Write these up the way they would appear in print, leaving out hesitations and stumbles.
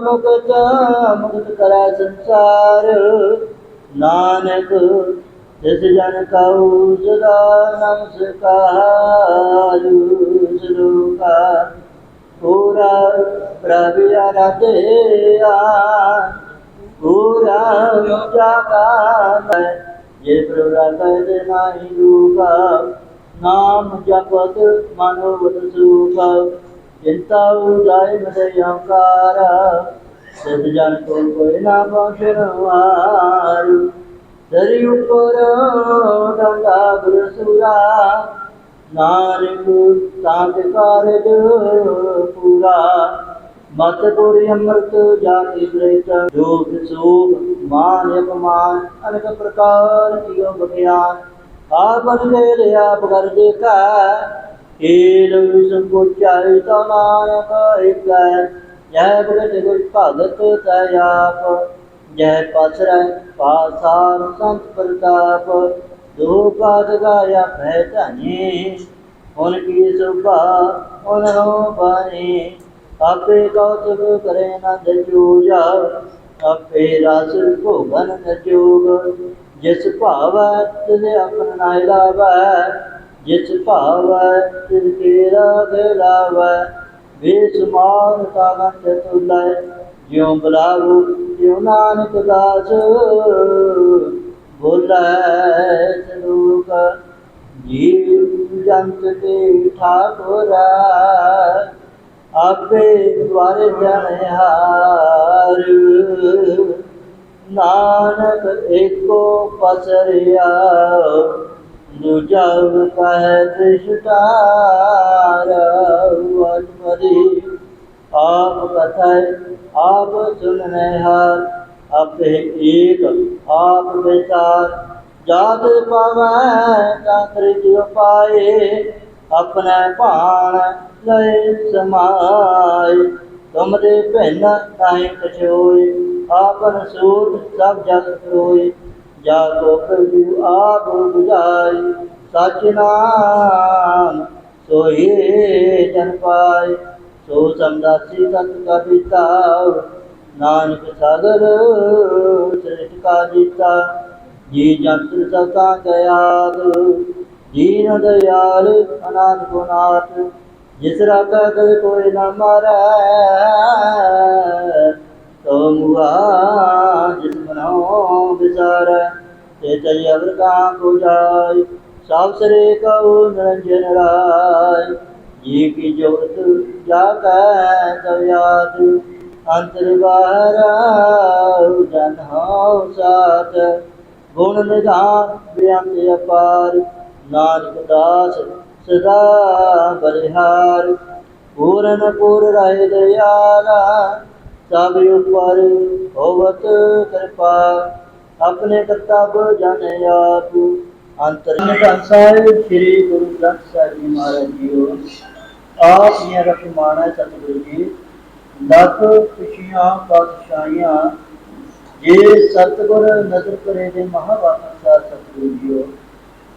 मुक्त मुक्त करै संसार, नानक जिस जन कऊ सदा नमस्कार। श्लोका पूरा प्रभु आराध्या, पूरा जागा जे प्रभु नाहि दुखा, नाम जपत मनोबत सुख। चिंता जाय मदय अहंकारा, सिद्ध जन को कोई ना पहुँचनहार। धरि ऊपर डंगा गुरसुरा, नानक तांत कारज पूरा। मत पूरी अमृत जाति प्रेत, दुख सुख मान अपमान अनेक प्रकार कियो बख्यान। आपन ले आप कर देखा, खेल संकोचाई तो नानक एक। जय भगत गुर भगत तयाप, जय पसर पासार संत प्रताप। दो पाद गाया भय धनी, उनकी शोभा उन्हों बनी। आपे कौतुक करे नंद जोजा, आपे रस भोगन न जोग। जिस भावै तिस अपन नाय लावै, जिस भावै तिस केरा लावै। बेसुमार तागन चतुलै, ज्यों बुलावो त्यों नानक दास। बोलै सलोक जीव जंत के ठाकुरा, आपे द्वारे जनहार। नानक एको पसरिया, दूजा कह दृष्टार। अटपदी आप कथय आप सुननेहार, आपे एक आप विचार। जात पावै तांतरि जिव पाए, अपने भाण लय समाय। तुम दे भिन्न नाहि कछोय, आपन सूत सब जग रोय। जाको प्रभु आप बुझाय, सच नाम सोई जन पाय। सो समदासी सत का पिता, नानक सागर सृष्टि का जीता। जी जंत्र सता गयाद, दीन दयाल अनाथ गुनाथ। जिस राखा कर कोई न मारै, तो मुआ जिस मनो विचारै। ते चली अवर कहाँ को जाय, सब सरे कऊ निरंजन राय। जी की जोत जाकै सब याद, अंतर बाहर जन हो साथ। गुण निधान बेअंत अपार, नानक दास सदा बलिहार। पूरन पूर रहे दयाला, सब ऊपर होवत कृपा। अपने करतब जन आप, अंतर साहिब श्री गुरु ग्रंथ साहिब जी महाराज जीओ। आप ये रखमाना सतगुरु जी, लख खुशियां पातशाहियां। जे सतगुर नजर करे दे महावासा सतगुरु जीओ।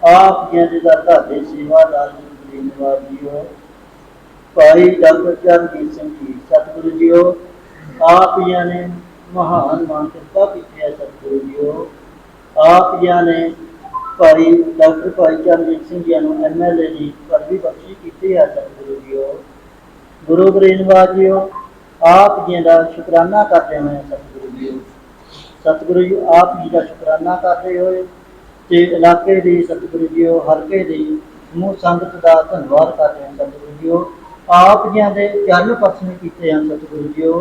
आप जी का ਤੁਹਾਡੇ सेवादार गुरु जीओ। भाई डॉक्टर चरणजीत सिंह जी सतगुरु जीओ। आप जी ने महान मान कृपा की है सतगुरु जीओ। आप जी ने भाई डॉक्टर भाई चरणजीत सिंह जी को MLA की पदवी बख्शी की है सतगुरु जीओ। गुरु गरीबनाथ जीओ, आप जी का शुकराना करते हैं सतगुरु जीओ। सतगुरु जी आप जी का शुकराना करते हुए ते इलाके की सतगुरु जीओ, हल्के की समूह संगत का धन्यवाद करते हैं सतगुरु जीओ। आप जी के चरण पसंद किए हैं सतगुरु जीओ।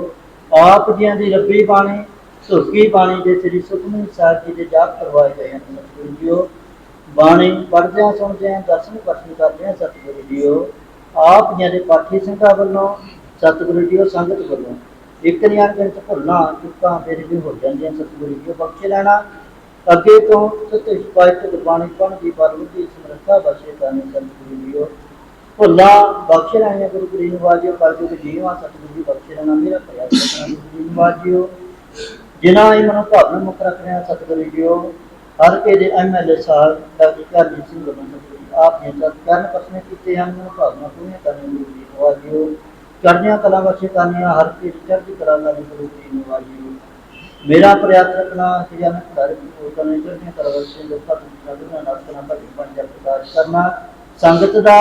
आप जी की रब्बी बाणी सुखी बाणी के श्री सुखमनी साहिब जी के जाप करवाए गए हैं सतगुरु जीओ। बाणी पढ़द्या सुनद्या दर्शन पसंद करते हैं सतगुरु जीओ। आप जी के पाठी संघा वालों सतगुरु जीओ संगत वालों एक नहीं अनगिनत भुलना चुका मेरे भी हो जाए सतगुरु जीओ बख्शे लेना। अगे तो सत्य सिपाही गुरबाणी पढ़ की बलबुद्धि समर्था बख्शे करने सतगुरु जीओ। भुला बख्शे लेने गुरु गरीबनाथ जीओ। कलयुग जीवा सतगुरु जी बख्शे लेना मेरा प्रयास करना गुरु गरीबनाथ जीओ। जिन्हें ही मनो भावना मुख रखने सतगुरु जीओ। हर के MLA साहब डॉक्टर चरणजीत सिंह सतगुरु आप ने चरण पसने किए हैं भावना पूर्ण करने गुरु गरीबनाथ जीओ। चढ़दियाँ कला बख्शे करनिया हर चीज चढ़ती कला का गुरु जी वाहिगुरू मेरा प्रयास रखना श्री अनंत धारे की करने चढ़दियाँ कला बख्शे दुखा तुझना नरकना भगत पंजा प्रकाश करना संगत दा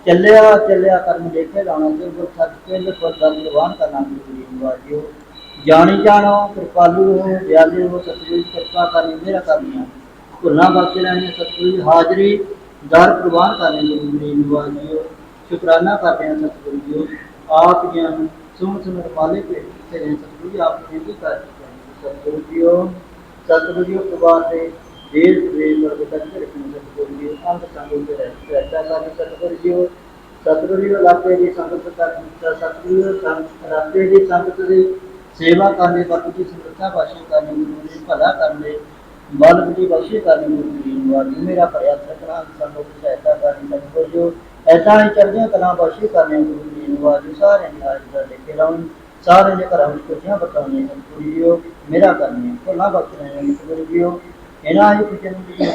चलिया चलिया कर्म देखे लाना जो गुर सच केंद्र पर दरबान करना गुरु जी वाहिगुरू जानी जानो कृपालु हो दयालु हो सतगुरु कृपा करनी मेरा करनिया भुलना बख्श लैनी सतगुरु हाजरी दर प्रवान करने गुरु जी वाहिगुरू शुकराना करते हैं सतगुरु जी आप ज्ञान सुन सुन माले पे रहे सतगुरु जी आपने भी कर सतगुरु जी प्रवान से देश विदेश और विकट रखने सतगुरु जी अंग संग रहता करने सतगुरु जी इलाके की संगत कर सतगुरु इलाके की संगत की सेवा करने बापू की समृद्धा भाषण करने गुरु जी भला करने बल बुद्धि बख्शी करने गुरु जी मेरा प्रयास रखना संगत की सहायता करनी सतगुरु जी ऐसा ही चढ़दियाँ कला बख्शी करने गुरु जी नवाजू सारे हाजिर लेके लाऊं सारे ने घर खुशियाँ बताने सतगुरु जी मेरा करने भुलना बख्श रहे सतगुरु जी इन्हों ही कुछ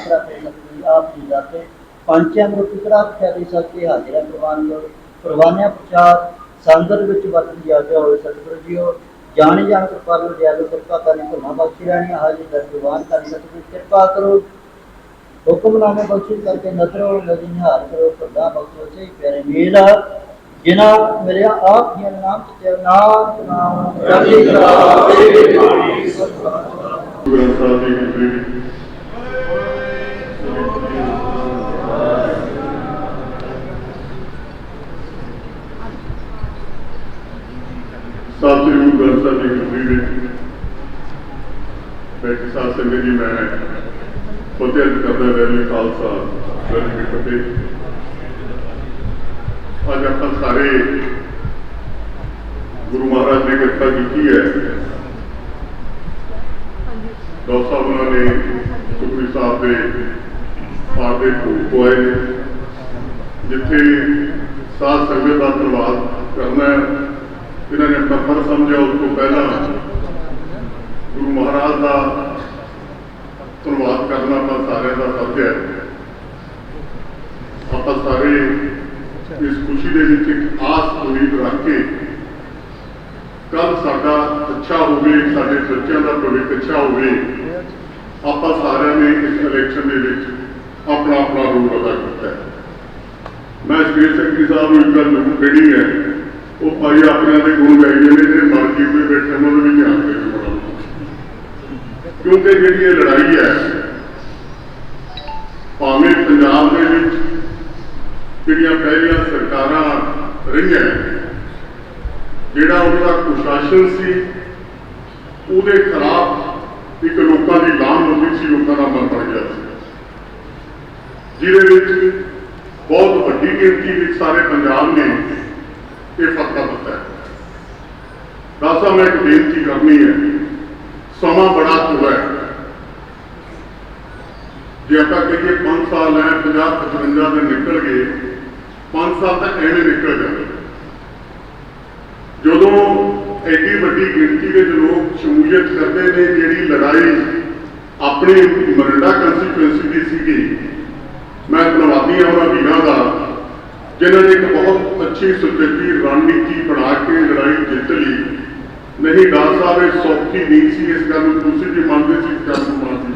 सतगुरु आप जी जाते पंचम रुपया ख्याति सके हाजिर प्रवानिया प्रचार संगत विच वरत जागया हो सतगुरु जी जानी जान कृपालु दयालु कृपा करनी भुलना बख्शी रहनी हाजिर दर प्रवान करनी सतगुरु कृपा करो हुक्मनामे बख्शी करके नजरो नदी निहार करो खुदा बख्शो से प्यारे मेल जिना मेरे आप ही नाम ते नाम नाम चढ़ी कला तेरी बाणी सतगुरु ग्रंथ साहिब की गद्दी बैठी साथ संगत जी मैं फतेह करदा वैली खालसा वैली की फतेह अज आप सारे गुरु महाराज ने कृपा की है डॉक्टर साहब उन्होंने सुखबीर साहब के पाठ के भोग पवाए जिथे साध संगत का धन्यवाद करना इन्होंने अपना फर्ज समझा उसको पहला गुरु महाराज का धन्यवाद करना अपना सारे का फर्ज है आप सारे इस खुशी के विच एक आस उम्मीद रख के कल साडा अच्छा होवे साडे बच्चों का भविख अच्छा होवे आप सारे ने इस इलैक्शन के विच अपना अपना रोल अदा किया है। मैं स्टेट सैकटरी साहब एक गल जरूर कहनी है वो भाई अपने के गुण गाई ने जो मर्जी में बैठे उन्होंने भी ध्यान देना क्योंकि जी लड़ाई है भावें पंजाब के जिहड़ियां पहलियां सरकारां रहियां जिहड़ा उनका कुशासन सी उहदे खिलाफ एक लोगों की लाम होती सी लोगों का मन बन गया जिहदे विच बहुत वड्डी गिनती में सारे पंजाब ने यह फतवा दिता है। दासा मैं एक बेनती करनी है समा बड़ा थोड़ा है जे आप कहिए 5 साल है 50-55 दिन निकल गए 5 साल तक एवं निकल जाए जो एडी वड्डी गिनती के लोग शमूलियत करते हैं जी लड़ाई अपनी मरंडा कंस्टिट्यूएंसी की सी मैं धन्यवादी हाँ उन्होंने वीरों का जिन्होंने एक बहुत अच्छी सुचेती रणनीति बना के लड़ाई जित ली नहीं डाल साहब ये सौखी नहीं सी इस गल दूसरी भी मानते इस गल को मानते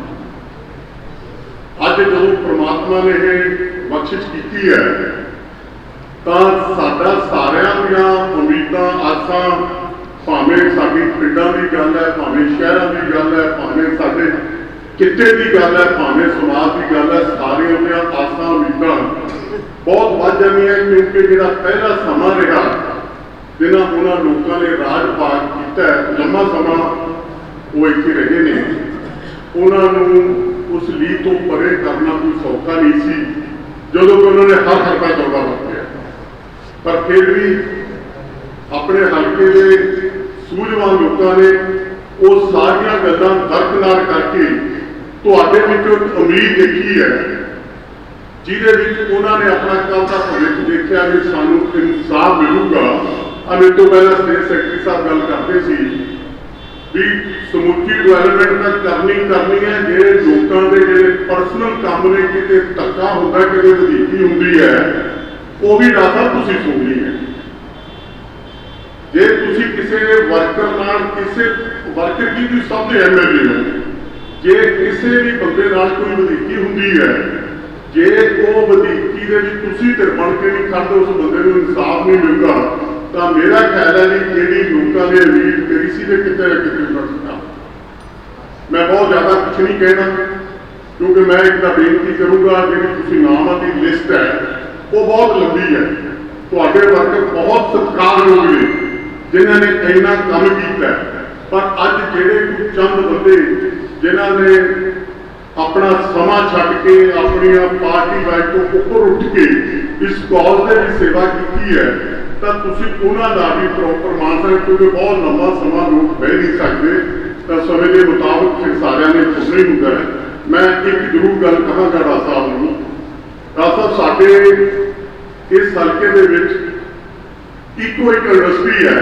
अज जो परमात्मा ने यह बख्शिश की है तो साडा सारियां दियां उम्मीदां आसां भावें साडी पिंडां की गल है भावें शहरों की गल है भावें साडे किते की गल है भावें समाज की गल है सारियां दियां आसां उम्मीदां बहुत बढ़ जाती है क्योंकि जो पहला समा रहा जिन्होंने उन्होंने लोगों ने राज पाठ किया लंबा समा वो इतने रहे ने उन्होंने उस लीह तो परे करना कोई सौखा नहीं सी जो कि उन्होंने हर हल्का दौरा वरत्या पर फिर भी अपने हल्के के सूझवान लोगों ने वो सारिया गल्लां दरकिनार करके तुहाडे विचों उम्मीद देखी है जिहदे विच उन्होंने अपना कल का भविख देखा भी सानू इंसाफ मिलूगा। मेरे तो पहले स्टेट सैकटरी साहब गल करते सी भी समूची डिवेलपमेंट तक करनी है जे लोगों के जो परसनल काम ने किते धक्का होंदा किते वजीफी होंदी है वो भी डाटा तुसीं सुननी है ਜੇ ਤੁਸੀਂ ਕਿਸੇ ਵਰਕਰ ਨਾਲ ਕਿਸੇ ਵਰਕਰ ਕੀ ਤੁਸੀਂ ਸਭ ਦੇ ਐਮਐਲਏ ਹੋ, ਜੇ ਕਿਸੇ ਵੀ ਬੰਦੇ ਨਾਲ ਕੋਈ ਵਧੀਕੀ ਹੁੰਦੀ ਹੈ, ਜੇ ਉਹ ਵਧੀਕੀ ਦੇ ਵਿੱਚ ਤੁਸੀਂ ਧਿਰ ਬਣ ਕੇ ਨਹੀਂ ਖੜਦੇ, ਉਸ ਬੰਦੇ ਨੂੰ ਇਨਸਾਫ ਨਹੀਂ ਮਿਲਦਾ, ਤਾਂ ਮੇਰਾ ਖਿਆਲ ਹੈ ਵੀ ਜਿਹੜੀ ਲੋਕਾਂ ਨੇ ਉਮੀਦ ਕਰੀ ਸੀ ਤੇ ਕਿਤੇ ਨਾ ਕਿਤੇ ਨਾ ਸਕਦਾ। ਮੈਂ ਬਹੁਤ ਜ਼ਿਆਦਾ ਕੁਛ ਨਹੀਂ ਕਹਿਣਾ, ਕਿਉਂਕਿ ਮੈਂ ਇੱਕ ਤਾਂ ਬੇਨਤੀ ਕਰੂੰਗਾ, ਜਿਹੜੀ ਤੁਸੀਂ ਨਾਮਾਂ ਦੀ ਲਿਸਟ ਹੈ ਉਹ ਬਹੁਤ ਲੰਬੀ ਹੈ। ਤੁਹਾਡੇ ਵਰਕਰ ਬਹੁਤ ਸਤਿਕਾਰਯੋਗ ਨੇ ਜਿਨ੍ਹਾਂ ਨੇ ਇੰਨਾ ਕੰਮ ਕੀਤਾ, ਪਰ ਅੱਜ ਜਿਹੜੇ ਕੁਝ ਚੰਦ ਬੰਦੇ ਜਿਨ੍ਹਾਂ ਨੇ ਆਪਣਾ ਸਮਾਂ ਛੱਡ ਕੇ ਆਪਣੀਆਂ ਪਾਰਟੀ ਲਾਈਫ ਤੋਂ ਉੱਪਰ ਉੱਠ ਕੇ ਇਸ ਕਾਜ਼ ਦੇ ਵੀ ਸੇਵਾ ਕੀਤੀ ਹੈ, ਤਾਂ ਤੁਸੀਂ ਉਹਨਾਂ ਦਾ ਵੀ ਪ੍ਰੋਪਰ ਮਾਨ ਸਕਦੇ, ਕਿਉਂਕਿ ਬਹੁਤ ਲੰਬਾ ਸਮਾਂ ਲੋਕ ਬਹਿ ਨਹੀਂ ਸਕਦੇ, ਤਾਂ ਸਮੇਂ ਦੇ ਮੁਤਾਬਕ ਫਿਰ ਸਾਰਿਆਂ ਨੇ ਪੁੱਛਣਾ ਹੀ ਹੁੰਦਾ ਹੈ। ਮੈਂ ਇੱਕ ਜ਼ਰੂਰ ਗੱਲ ਕਹਾਂਗਾ ਰਾਜ ਸਾਹਿਬ ਨੂੰ, ਰਾਜ ਸਾਹਿਬ ਸਾਡੇ ਇਸ ਹਲਕੇ ਦੇ ਵਿੱਚ ਇੱਕੋ ਇੱਕ ਇੰਡਸਟਰੀ ਹੈ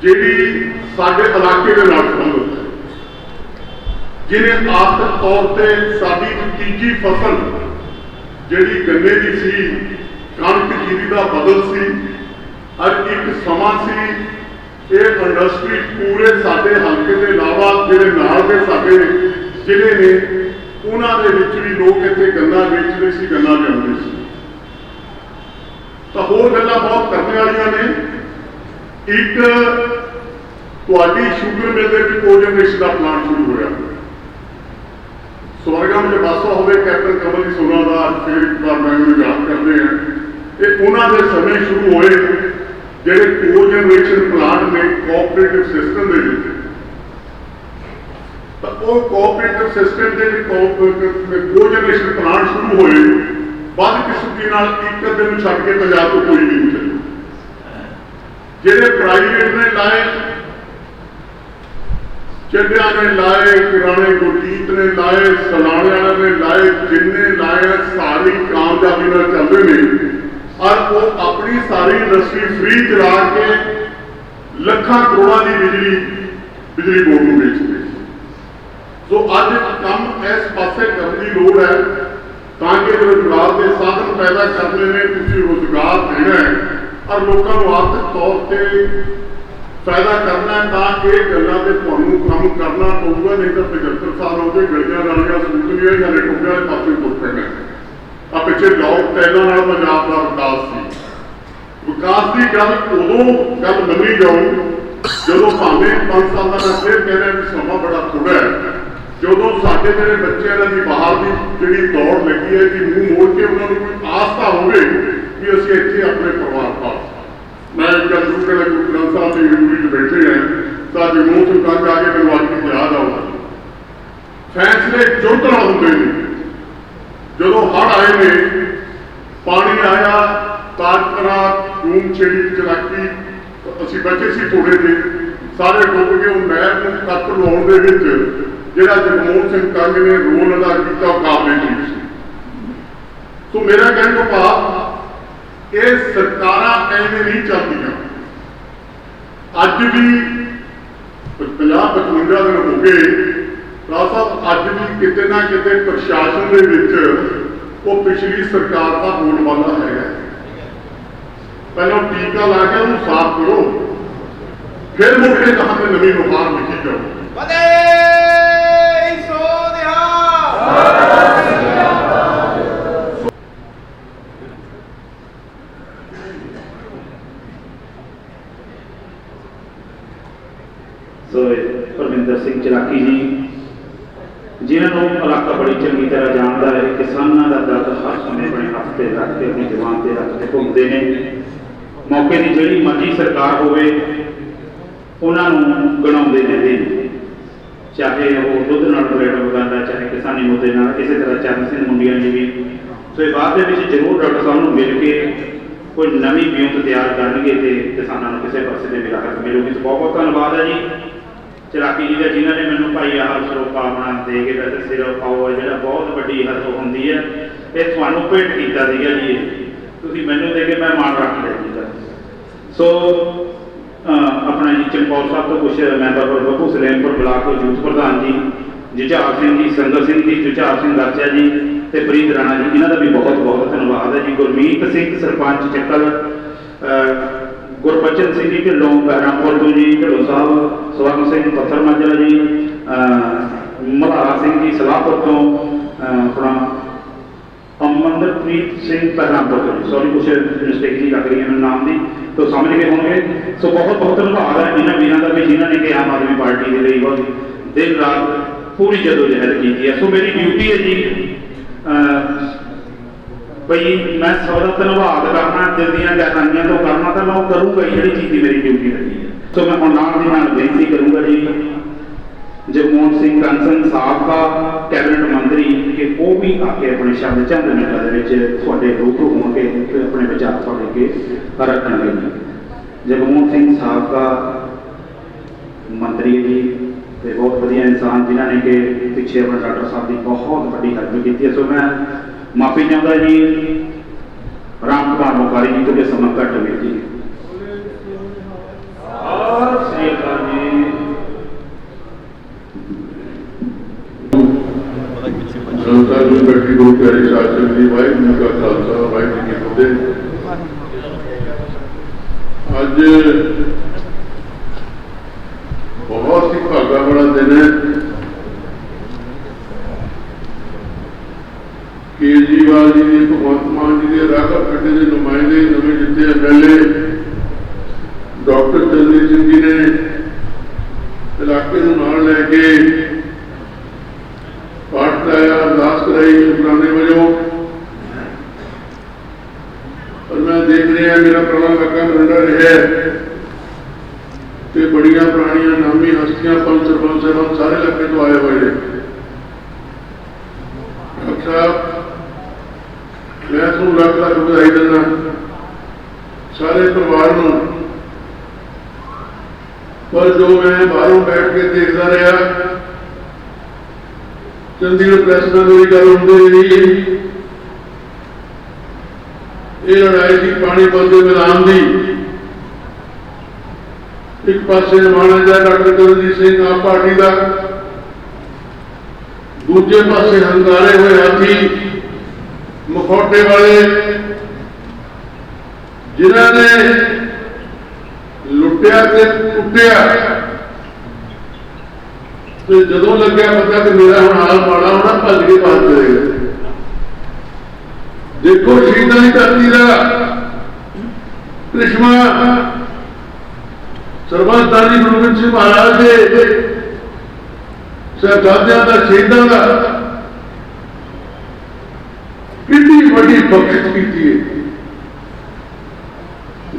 ਜਿਹੜੀ ਸਾਡੇ ਇਲਾਕੇ ਦੇ ਨਾਲ ਸੰਬੰਧਿਤ ਹੈ, ਜਿਹਨੇ ਆਰਥਿਕ ਤੌਰ ਤੇ ਸਾਡੀ ਤੀਜੀ ਫਸਲ ਜਿਹੜੀ ਗੰਨੇ ਦੀ ਸੀ, ਕਣਕ ਜੀਰੀ ਦਾ ਬਦਲ ਸੀ, ਅੱਜ ਇੱਕ ਸਮਾਂ ਸੀ ਇਹ ਇੰਡਸਟਰੀ ਪੂਰੇ ਸਾਡੇ ਹਲਕੇ ਦੇ ਇਲਾਵਾ ਜਿਹੜੇ ਨਾਲ ਦੇ ਸਾਡੇ ਜ਼ਿਲ੍ਹੇ ਨੇ ਉਹਨਾਂ ਦੇ ਵਿੱਚ ਵੀ ਲੋਕ ਇੱਥੇ ਗੰਨਾ ਵੇਚਦੇ ਸੀ, ਗੰਨਾ ਲਿਆਉਂਦੇ ਸੀ। ਤਾਂ ਹੋਰ ਗੱਲਾਂ ਬਹੁਤ ਕਰਨ ਵਾਲੀਆਂ ਨੇ। ਇੱਕ ਤੁਹਾਡੀ ਸ਼ੂਗਰ ਮਿਲ ਦੇ ਵਿੱਚ ਕੋਜਨਰੇਸ਼ਨ ਦਾ ਪਲਾਂਟ ਸ਼ੁਰੂ ਹੋਇਆ, ਸਵਰਗਮ ਦੇ ਪਾਸੋਂ ਹੋਵੇ ਕੈਪਟਨ ਕਮਲ ਜੀ ਸੋਨਾ ਦਾ, ਫਿਰ ਇੱਕ ਵਾਰ ਮੈਂ ਉਹਨੂੰ ਯਾਦ ਕਰਦੇ ਹਾਂ, ਇਹ ਉਹਨਾਂ ਦੇ ਸਮੇਂ ਸ਼ੁਰੂ ਹੋਏ ਜਿਹੜੇ ਕੋਜਨਰੇਸ਼ਨ ਪਲਾਂਟ ਨੇ ਕੋਆਪਰੇਟਿਵ ਸਿਸਟਮ ਦੇ ਵਿੱਚ। ਤਾਂ ਉਹ ਕੋਆਪਰੇਟਿਵ ਸਿਸਟਮ ਦੇ ਕੋਜਨਰੇਸ਼ਨ ਪਲਾਂਟ ਸ਼ੁਰੂ ਹੋਏ, ਵੱਧ ਕਿਸਮਤੀ ਨਾਲ ਇੱਕ ਅੱਧੇ ਨੂੰ ਛੱਡ ਕੇ ਪੰਜਾਬ ਤੋਂ ਕੋਈ ਵੀ ਨਹੀਂ ਚੱਲਿਆ। ਜਿਹੜੇ ਪ੍ਰਾਈਵੇਟ ਨੇ ਲਾਏ, ਚੱਡਿਆਂ ਨੇ ਲਾਏ, ਪੁਰਾਣੇ ਗੁਰਜੀਤ ਨੇ ਲਾਏ, ਸਲਾਣਿਆਂ ਨੇ ਲਾਏ, ਜਿੰਨੇ ਲਾਏ ਸਾਰੀ ਕਾਮਯਾਬੀ ਨਾਲ ਚੱਲਦੇ ਨੇ, ਔਰ ਉਹ ਆਪਣੀ ਸਾਰੀ ਇੰਡਸਟਰੀ ਫ੍ਰੀ ਚਲਾ ਕੇ ਲੱਖਾਂ ਕਰੋੜਾਂ ਦੀ ਬਿਜਲੀ ਬੋਰਡ ਨੂੰ ਵੇਚਦੇ। ਸੋ ਅੱਜ ਕੰਮ ਇਸ ਪਾਸੇ ਕਰਨ ਦੀ ਲੋੜ ਹੈ ਤਾਂ ਕਿ ਰੁਜ਼ਗਾਰ ਦੇ ਸਾਧਨ ਪੈਦਾ ਕਰਨੇ ਨੇ, ਤੁਸੀਂ ਰੁਜ਼ਗਾਰ ਦੇਣਾ ਹੈ ਔਰ ਲੋਕਾਂ ਨੂੰ ਆਰਥਿਕ ਤੌਰ ਤੇ ਫਾਇਦਾ ਕਰਨਾ, ਤਾਂ ਇਹ ਗੱਲਾਂ ਤੇ ਤੁਹਾਨੂੰ ਕੰਮ ਕਰਨਾ ਪਊਗਾ। ਨਹੀਂ ਤਾਂ 75 ਸਾਲ ਹੋ ਗਏ, ਗਲੀਆਂ ਨਾਲੀਆਂ ਸੂਤ ਨਹੀਂ ਹੋਏ, ਸਾਡੇ ਟੁੱਟਿਆਂ ਦੇ ਪਾਸੇ ਤੁਰ ਪੈਣਾ। ਆ ਪਿੱਛੇ ਲੋਕ ਟੈਲਾਂ ਨਾਲ ਪੰਜਾਬ ਦਾ ਵਿਕਾਸ ਸੀ। ਵਿਕਾਸ ਦੀ ਗੱਲ ਉਦੋਂ ਗੱਲ ਮੰਨੀ ਜਾਊ ਜਦੋਂ ਭਾਵੇਂ 5 ਸਾਲ ਦਾ ਮੈਂ ਫਿਰ ਕਹਿ ਰਿਹਾ ਵੀ ਸਮਾਂ ਬੜਾ ਥੋੜ੍ਹਾ ਹੈ, ਜਦੋਂ ਸਾਡੇ ਜਿਹੜੇ ਬੱਚਿਆਂ ਦੀ ਬਾਹਰ ਦੀ ਜਿਹੜੀ ਦੌੜ ਲੱਗੀ ਹੈ ਕਿ ਮੂੰਹ ਮੋੜ ਕੇ ਉਹਨਾਂ ਨੂੰ ਕੋਈ ਆਸ ਤਾਂ ਹੋਵੇ ਵੀ ਅਸੀਂ ਇੱਥੇ ਆਪਣੇ ਪਰਿਵਾਰ ਪਾਸ। ਮੈਂ ਇੱਕ ਗੱਲ ਜ਼ਰੂਰ ਕਹਿਣਾ, ਗੁਰੂ ਗ੍ਰੰਥ ਸਾਹਿਬ ਦੀ ਹਜ਼ੂਰੀ 'ਚ ਬੈਠੇ ਹਾਂ ਤਾਂ ਜਮੂਨ ਤੋਂ ਤੱਕ ਆ ਕੇ ਮੈਨੂੰ ਅੱਜ ਯਾਦ ਆਉਂਦਾ, ਫੈਸਲੇ ਜੁਰਤ ਨਾਲ ਹੁੰਦੇ ਨੇ। ਜਦੋਂ ਹੜ੍ਹ ਆਏ ਨੇ, ਪਾਣੀ ਆਇਆ, ਤਾਜਪੁਰਾ ਰੂਮ ਛੇੜੀ ਚਲਾਕੀ, ਅਸੀਂ ਬਚੇ ਸੀ ਥੋੜੇ ਜਿਹੇ, ਸਾਰੇ ਡੁੱਬ ਗਏ। ਉਹ ਨਹਿਰ ਨੂੰ ਕੱਟ ਲਾਉਣ ਦੇ ਵਿੱਚ ਜਿਹੜਾ ਜਗਮੋਹਨ ਸਿੰਘ ਕੰਗ ਨੇ ਰੋਲ ਅਦਾ ਕੀਤਾ ਉਹ ਕਾਬਲੇ ਨਹੀਂ ਸੀ। ਸੋ ਮੇਰਾ ਕਹਿਣ ਤੋਂ ਭਾਵ ਇਹ ਸਰਕਾਰਾਂ ਐਵੇਂ ਨਹੀਂ ਚੱਲਦੀਆਂ। ਅੱਜ ਵੀ 50-55 ਦਿਨ ਹੋ ਗਏ ਰਾਜ ਸਾਹਿਬ, ਅੱਜ ਵੀ ਕਿਤੇ ਨਾ ਕਿਤੇ ਪ੍ਰਸ਼ਾਸਨ ਦੇ ਵਿੱਚ ਉਹ ਪਿਛਲੀ ਸਰਕਾਰ ਦਾ ਬੋਲਬਾਲਾ ਹੈਗਾ। ਪਹਿਲਾਂ ਟੀਕਾ ਲਾ ਕੇ ਉਹਨੂੰ ਸਾਫ਼ ਕਰੋ, ਫਿਰ ਮੁੜ ਕੇ ਕਹਾਂ ਤੇ ਨਵੀਂ ਨੁਹਾਰ ਲਿਖੀ ਜਾਓ। ਸੋ ਪਰਮਿੰਦਰ ਸਿੰਘ ਚਲਾਕੀ ਜੀ, ਜਿਨ੍ਹਾਂ ਨੂੰ ਇਲਾਕਾ ਬੜੀ ਚੰਗੀ ਤਰ੍ਹਾਂ ਜਾਣਦਾ ਹੈ, ਕਿਸਾਨਾਂ ਦਾ ਦਰਦ ਹਰ ਸਮੇਂ ਆਪਣੇ ਹੱਥ ਤੇ ਰੱਖ ਕੇ, ਆਪਣੀ ਜ਼ੁਬਾਨ ਤੇ ਰੱਖ ਕੇ ਘੁੰਮਦੇ ਨੇ। ਮੌਕੇ ਦੀ ਜਿਹੜੀ ਮਰਜ਼ੀ ਸਰਕਾਰ ਹੋਵੇ ਉਹਨਾਂ ਨੂੰ ਗਣਾਉਂਦੇ ਰਹਿੰਦੇ ਨੇ, ਚਾਹੇ ਉਹ ਦੁੱਧ ਨਾਲ ਰਿਲੇਟਡ ਵਗਾਉਂਦਾ, ਚਾਹੇ ਕਿਸਾਨੀ ਮੁੱਦੇ ਨਾਲ। ਇਸੇ ਤਰ੍ਹਾਂ ਚਰਨ ਸਿੰਘ ਮੁੰਡੀਆਂ ਜੀ ਵੀ। ਸੋ ਇਹ ਬਾਅਦ ਦੇ ਵਿੱਚ ਜ਼ਰੂਰ ਡਾਕਟਰ ਸਾਹਿਬ ਨੂੰ ਮਿਲ ਕੇ ਕੋਈ ਨਵੀਂ ਵਿਉਂਤ ਤਿਆਰ ਕਰਨਗੇ ਤੇ ਕਿਸਾਨਾਂ ਨੂੰ ਕਿਸੇ ਪਾਸੇ ਦੇ ਵੀ ਰਾਹਤ ਮਿਲੂਗੀ। ਸੋ ਬਹੁਤ ਬਹੁਤ ਧੰਨਵਾਦ ਹੈ ਜੀ ਚਲਾਕੀ ਜੀ ਦਾ, ਜਿਨ੍ਹਾਂ ਨੇ ਮੈਨੂੰ ਭਾਈ ਆਹ ਸਰੋਪਾ ਆਪਣਾ ਦੇ ਕੇ ਵੈਸੇ ਸਿਰ ਪਾਓ ਜਿਹੜਾ ਬਹੁਤ ਵੱਡੀ ਹੱਥ ਹੁੰਦੀ ਹੈ, ਇਹ ਤੁਹਾਨੂੰ ਭੇਟ ਕੀਤਾ ਸੀਗਾ ਜੀ। ਤੁਸੀਂ ਮੈਨੂੰ ਦੇ ਕੇ ਮੈਂ ਮਾਣ ਰੱਖ ਲਿਆ ਜੀ। ਸੋ ਆਪਣਾ ਜੀ ਚਮਕੌਰ ਸਾਹਿਬ ਤੋਂ ਕੁਛ member Babbu Salempur block youth ਪ੍ਰਧਾਨ ਜੀ, ਜੁਝਾਰ ਸਿੰਘ ਜੀ, ਸੰਗਤ ਸਿੰਘ ਜੀ, ਜੁਝਾਰ ਸਿੰਘ ਦਾਚਿਆ ਜੀ ਤੇ ਪ੍ਰੀਤ ਰਾਣਾ ਜੀ, ਇਹਨਾਂ ਦਾ ਵੀ ਬਹੁਤ ਬਹੁਤ ਧੰਨਵਾਦ ਹੈ ਜੀ। ਗੁਰਮੀਤ ਸਿੰਘ ਸਰਪੰਚ ਚੱਕਲ, गुरबचन सिंह जी ढिल्लों बहरामपुर तो जी, ढिल्लों साहब, स्वर्ण सिंह पत्थर मांजरा जी, मल्हारा सिंह जी सलाहपुर तो, अपना अमनदरप्रीत सिंह बहरामपुर तो, सॉरी कुछ मिस्टेक जी लग रही है मैंने नाम की, तो समझ गए होंगे। सो बहुत बहुत धन्यवाद है इन्होंने वीरों का भी जिन्होंने कि आम आदमी पार्टी के लिए बहुत दिन रात पूरी जदोजहद की है। सो मेरी ड्यूटी है जी बई मैं सबका धन्यवाद करना, दिल दियां गहराइयां तो करना, तो मैं करूँगा ही जी चीज़ की मेरी ड्यूटी रही है। सो मैं हम नाल दी नाल बेनती करूँगा जी जगमोहन सिंह कंसन साबका कैबिनेट मंत्री कि वो भी आके अपने शब्द चंद मिनटों के रूबरू होंगे, अपने विचार थोड़े के रखेंगे। जगमोहन सिंह साबका मंत्री जी तो बहुत वधिया इंसान जिन्होंने कि पिछले अपने डॉक्टर साहब की बहुत बड़ी हेल्प की है। सो मैं माफ़ी चाहता जी राम कुमार मुखारी जी तो कि समा घट वीर जी। संस्था में बैठी दो प्यारी शासन की वाहिगुरू का खालसा वाहिगुरू की फतेह। अज बहुत ही भागा वाला दिन है। केजरीवाल जी, भगवंत मान जी के राघव खड्डे के नुमाइंदे नवे जिते MLA डॉक्टर चंद्र सिंह जी ने इलाके नाल लैके पाठ कराया, अरदास कराई शुकराने वजों। और मैं देख रहा मेरा पुराना इलाका मरिंडा रहा है तो बड़िया पुरानिया नामी हस्तियां पंच सरपंच साहब सारे इलाके तो आए हुए हैं। डॉक्टर साहब मैं तुम लख लख बधाई देना सारे परिवार को। पर जो मैं बाहरों बैठ के देखता रहा, चंडीगढ़ प्रेस में मेरी गल होती रही, ये लड़ाई थी पानीपत के मैदान की। एक पासे मानजा डॉक्टर चरणजीत सिंह आप पार्टी का, दूजे पासे हंकारे हुए हाथी मखौटे वाले जिन्होंने लुटिया ते टुटिया। तो जदों लग्या पता कि मेरा हम हाल माड़ा होना भज के बाहर चले गए। देखो शहीदां की धरती का करिश्मा सरबंस दानी गुरु गोबिंद सिंह महाराज के साहबजादियां का शहीदां का कितनी बड़ी बख्शिश की है।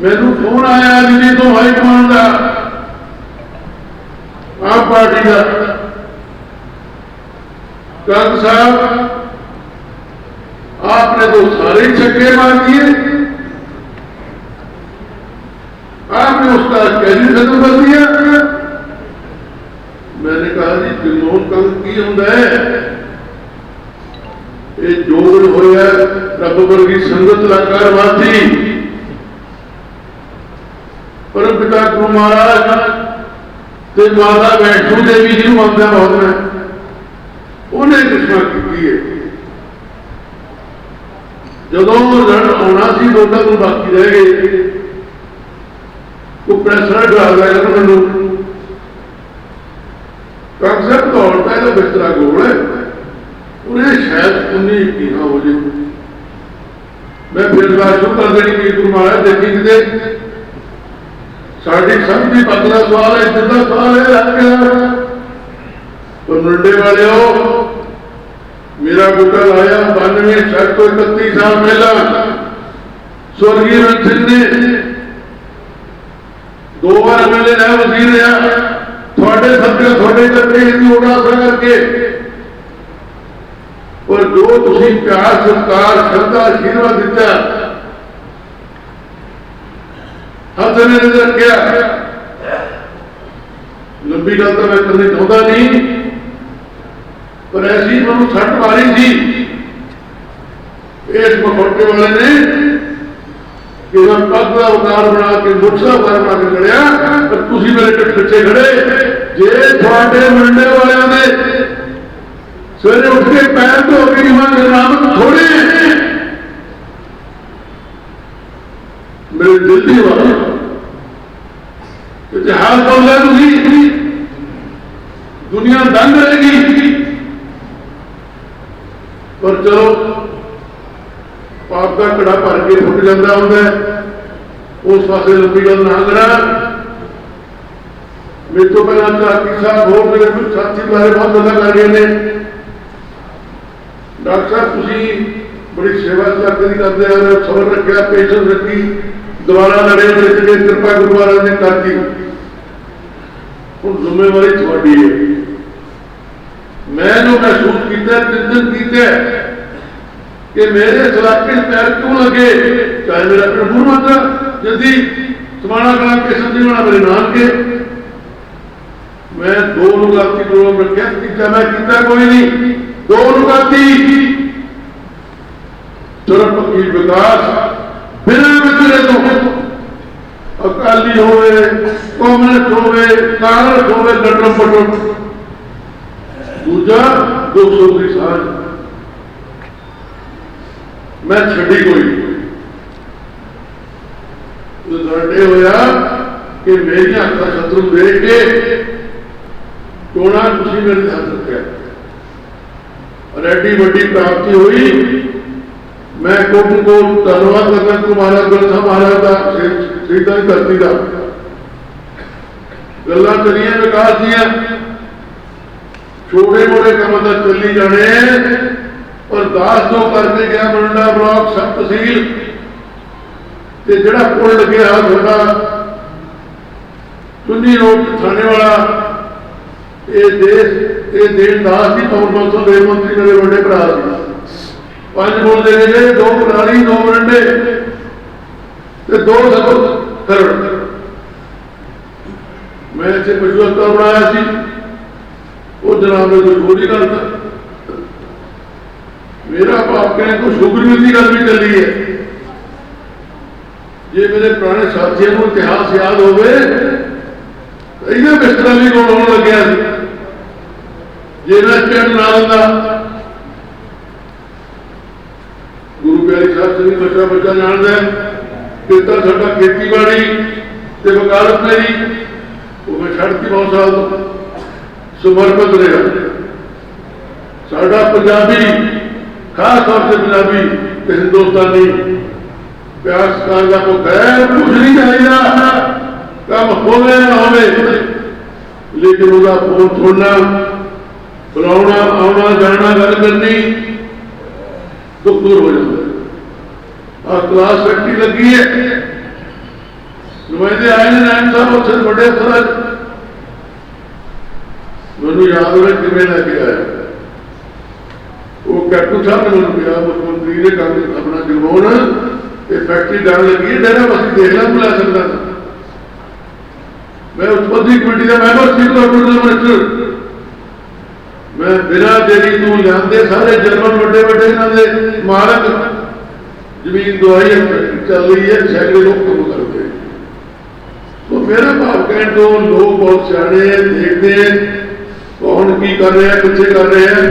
मैनू फोन आया दिल्ली तो हाईकमान का आप पार्टी का कंग साहब आपने तो सारे छक्के मार दिए, आपने उसका कैरियर खत्म कर दिया। मैंने कहा जी जगमोहन कंग की होंदा है ये जो होया रब वर्गी संगत लकार वासी परम पिता गुरु महाराज ते माता वैष्णो देवी जी मंगता बहुत मैं उन्हें कृष्णा की है। जदों रिजल्ट आना सी वोटा तो बाकी रह गए, वो प्रेसर डर लगा तो मैं कंसेप्ट दौड़ता है तो बिस्तरा गोल है, उन्हें शायद उन्नी यकीन हो जाए। मैं फिर बात शुरू कर देनी कि गुरु महाराज देखी किते साड़ी सब की पत का सवाल है, इज्जत का सवाल है। तो मुंडे वाले हो मेरा बूटा लाया 92 शायद तो 31 साल पहला स्वर्गीय रंग सिंह ने 2 बार MLA रहा, वजीर रहा, थोड़े सदके थोड़े करके हिंदी उड़ासा करके। और जो तुसी प्यार सत्कार श्रद्धा आशीर्वाद दिता हथ ने रखा। लंबी गल तो मैं करनी चाहता नहीं, पर ऐसी मैं सट मारी थी इस मखौटे वाले ने कि मैं पग का अवतार बना के मुठ का अवतार बना के खड़िया, पर तुसी मेरे पिछे खड़े जे थोड़े मंडे वाले ने सवेरे उठ के पैर धो के नाम थोड़े मेरे दिल की बात इतिहास बोल रहे तुझी दुनिया दंग रहेगी। पर चलो पाप का कड़ा भर के फुट जाता होंगे, उस पासे लंबी गल ना करा। मेरे तो पहला चाकी साहब होर मेरे कुछ साथी बारे बहुत गल्लां कर रहे हैं। डॉक्टर साहब तुसी बड़ी सेवा करते करते आ रहे हो, सबर रखा, पेशेंस रखी, दोबारा लड़े जित के कृपा गुरु महाराज ने कर दी। हुण जिम्मेवारी थोड़ी है। मैं जो महसूस किया चिंतन किया कि मेरे इलाके पैर क्यों लगे, चाहे मेरा पिंड गुरुमाता जल्दी समाणा कला केसर जी होना मेरे नाम के। मैं 2 नुगाती प्रोग्राम रखा, तीजा मैं किया कोई नहीं। 2 नुगाती सिर्फ पक्की विकास बिना विचरे तो अकाली होवे, कांग्रेस होवे, कांग्रेस होवे लटरम पटरम। दूजा 200 की साझ मैं छड़ी कोई तो होया कि मेरी हथा शत्रु देख के चोणा तुसी मेरे हाथ रखा और एडी बड़ी प्राप्ति हुई। मैं कोट को धन्यवाद करना तुम्हारा ग्रंथ महाराज का सीधा धरती का गल्लां करिए विकास दिया छोटे मोटे काम तक चली जाने। और दास जो करके गया मरंडा ब्लॉक सब तहसील ते जड़ा पुल लगे थोड़ा चुन्नी रोड थाने वाला ये देश दास की पवन बंसल रेल मंत्री मेरे बड़े भरा 5 बोल दे गए, 2 कुराली 2 मरंडे 2 सब खरड़। मैं इसे पशु अस्पताल बनाया सी, वो जनाब ने कोई गोली करता। मेरा बाप कहें तो शुगर की गल भी चली है। जे मेरे पुराने साथियों को इतिहास याद हो गए तो इन्हें बिस्तरा भी कौन होने लग गया। जे मैं स्टैंड ना लेंदा गुरु प्यारी साहब से भी बच्चा बच्चा जानता है कितना साडा खेतीबाड़ी ते वकालत मेरी वो मैं छड़ती बहुत साल तो समर्पित रहा। साडा पंजाबी खास तौर से पंजाबी ते हिंदुस्तानी प्यार सत्कार का भुख है। कुछ नहीं चाहिए काम होवे ना होवे, लेकिन उसका फोन छोड़ना बुलाना आना जाना गल करनी दुख दूर हो जाता है। और क्लास फैक्ट्री लगी है, नुमाइंदे आए ने नायब साहब उत्थे बड़े अफसर मैनू याद हो रहा किमें लैके आया। वो कैप्टन साहब ने मैंने कहा मुख्यमंत्री ने काम अपना जगवाउण ये फैक्ट्री जान लगी है, डेरा बसी देख ला लै सकता था। मैं उत्पत्ति कमेटी का मैंबर सी मिनिस्टर, मैं बिना देरी तू लिया सारे जर्मन बड़े बड़े इन्होंने मारक जमीन दवाई चल रही है, सैकड़े लोग कम करते हैं। तो मेरा भाव कहने तो लोग बहुत सियाने देखते हैं कौन की कर रहे हैं पिछे कर रहे हैं।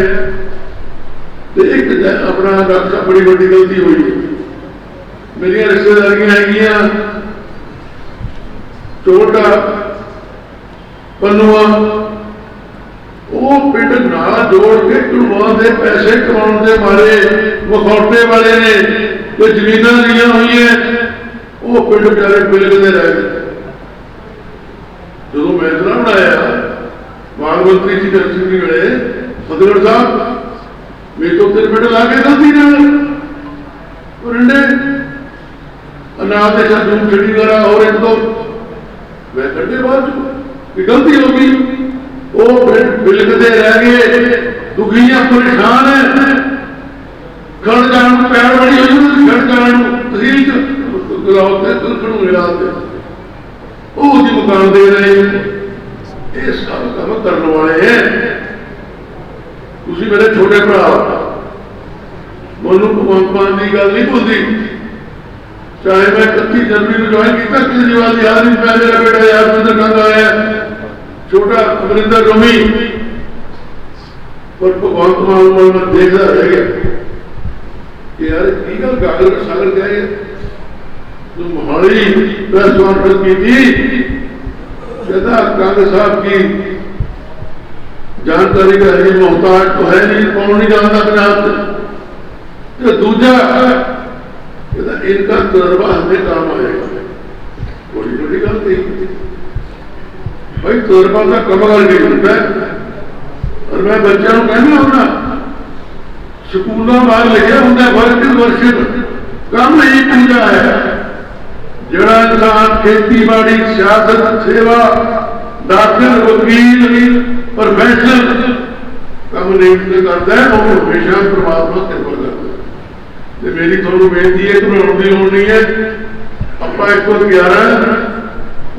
तो एक अपना डॉक्टर साहब बड़ी बड़ी गलती हुई है। मेरी रिश्तेदारियां है छोटा पन्नुआ वो पिंड ना जोड़ के ढुलवा के पैसे कमाने के मारे मखौटे वाले ने कोई जमीन लिया हुई है वो पिंड बेचारे बिलकते रह गए। जो मैं इतना बनाया माल मंत्री जी दर्शन सिंह मिले फतेहगढ़ साहब मेरे तो 3 पिंड ला के गलती परिंडे अनाथ दूध छड़ी वगैरह और एक दो मैं कटे बाद गलती होगी वो बिलकते रह गए दुखियां परेशान है। खड़ जान पैर बड़ी हुई खड़ जान तहसील मकान दे रहे ये सब काम करने वाले हैं। तुम मेरे छोटे भरा मनु भगवंत मान की गल नहीं भूलती। चाहे मैं 31 जनवरी को ज्वाइन किया केजरीवाल की याद नहीं, मेरा बेटा यादविंदर कंग आया छोटा अमरिंदर रोमी पर भगवंत मान मैं देखता रह गया कि यार की गल गागर सागर गए जो मोहाली प्रेस कॉन्फ्रेंस की थी कहता कंग साहब की जानकारी का है मोहताज तो है नहीं, कौन नहीं जानता पंजाब से। दूजा कहता इनका तजर्बा हमें काम आएगा। बड़ी बड़ी गल थी भाई, तजर्बा का कम करके मिलता है। और मैं बच्चों को कहना होना स्कूलों बाहर लिखा होंगे वर्क वर्शिप कम ही पूजा है। जड़ा इंसान खेती बाड़ी, सियासत, सेवा, डॉक्टर, वकील, प्रोफेसर कम नहीं करता है, वो हमेशा परमात्मा निर्भर करता है। मेरी थोड़ी बेनती है, घबराने की लोड़ नहीं है। आप 111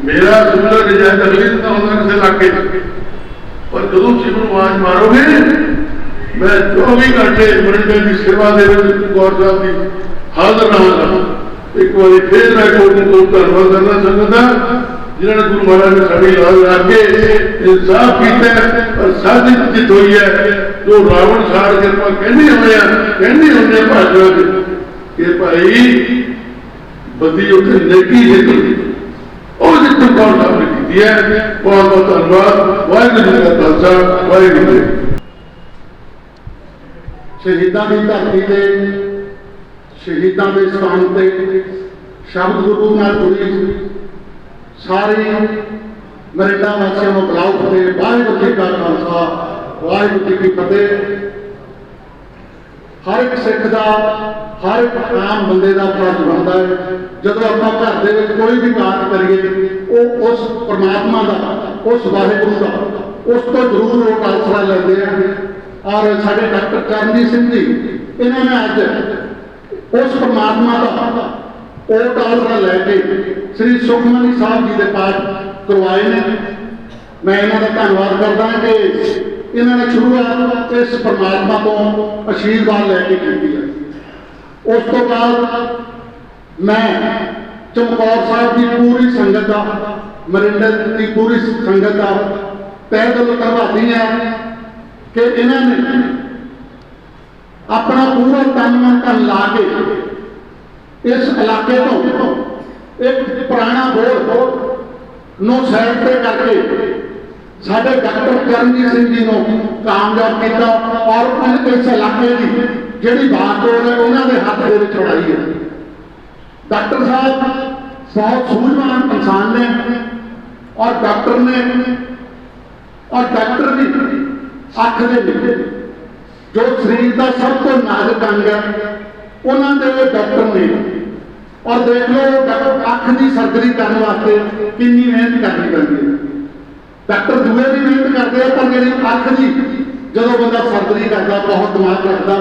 मेरा सुबह रिजायत अगली दिन होता किसी इलाके, पर जो सिमर आवाज मारोगे मैं 24 घंटे मरिंडे की सेवा दे गौर साहब की हाजिर रहा। एक बार फिर मैं कोटि को धन्यवाद करना संगत जिन्होंने गुरु महाराज ने साड़ी लाल रख के इंसाफ किया और साजिश जित हुई है। जो रावण साड़ के कहने होने भाषा के भाई बदी उसे नेकी जित और जितने कौन साहब ने की है। बहुत बहुत धन्यवाद। वाहिगुरू जी का खालसा, वाहिगुरू जी। शहीदों की धरती से, शहीदों के स्थान से शब्द गुरु नाल जुड़ी सारी मरिंडा वासियों को बुलाओ फतेह। वाहिगुरू जी का खालसा, वाहिगुरू जी की फतेह। हर एक सिख का, हर एक आम बंदे का फर्ज बनता है जब आप घर के कोई भी काम करिए वो उस परमात्मा का, उस वाहिगुरू का, उस तो जरूर वो आसरा लेते हैं। और साढ़े डॉक्टर चरणजीत सिंह जी इन्होंने अज उस परमात्मा का ओट आसरा लैके श्री सुखमनी साहब जी के पाठ करवाए ने। मैं इन्हों का धन्यवाद करदा कि इन्होंने शुरुआत इस परमात्मा को आशीर्वाद लैके की है। उस तो बाद मैं चमकौर साहब की पूरी संगत का, मरिंडे की पूरी संगत का तह दिल धन्यवादी है कि इन्होंने अपना पूरा तन मन धन ला के इस इलाके तो एक पुराना बोर्ड नो साइड पे करके साढ़े डॉक्टर चरणजीत सिंह जी को कामयाब किया और इस इलाके की जी बागडोर है उन्होंने हाथ के चढ़ाई है। डॉक्टर साहब बहुत सूझवान इंसान ने और डॉक्टर भी अख के जो शरीर का सब तो नाजुक अंग है उन्होंने डॉक्टर ने। और देख लो अख की सर्जरी करने वास्ते कितनी मेहनत करनी पैंती है। डॉक्टर दूए भी मेहनत करते हैं पर जी अख की जो बंदा सर्जरी करता बहुत दिमाग रखता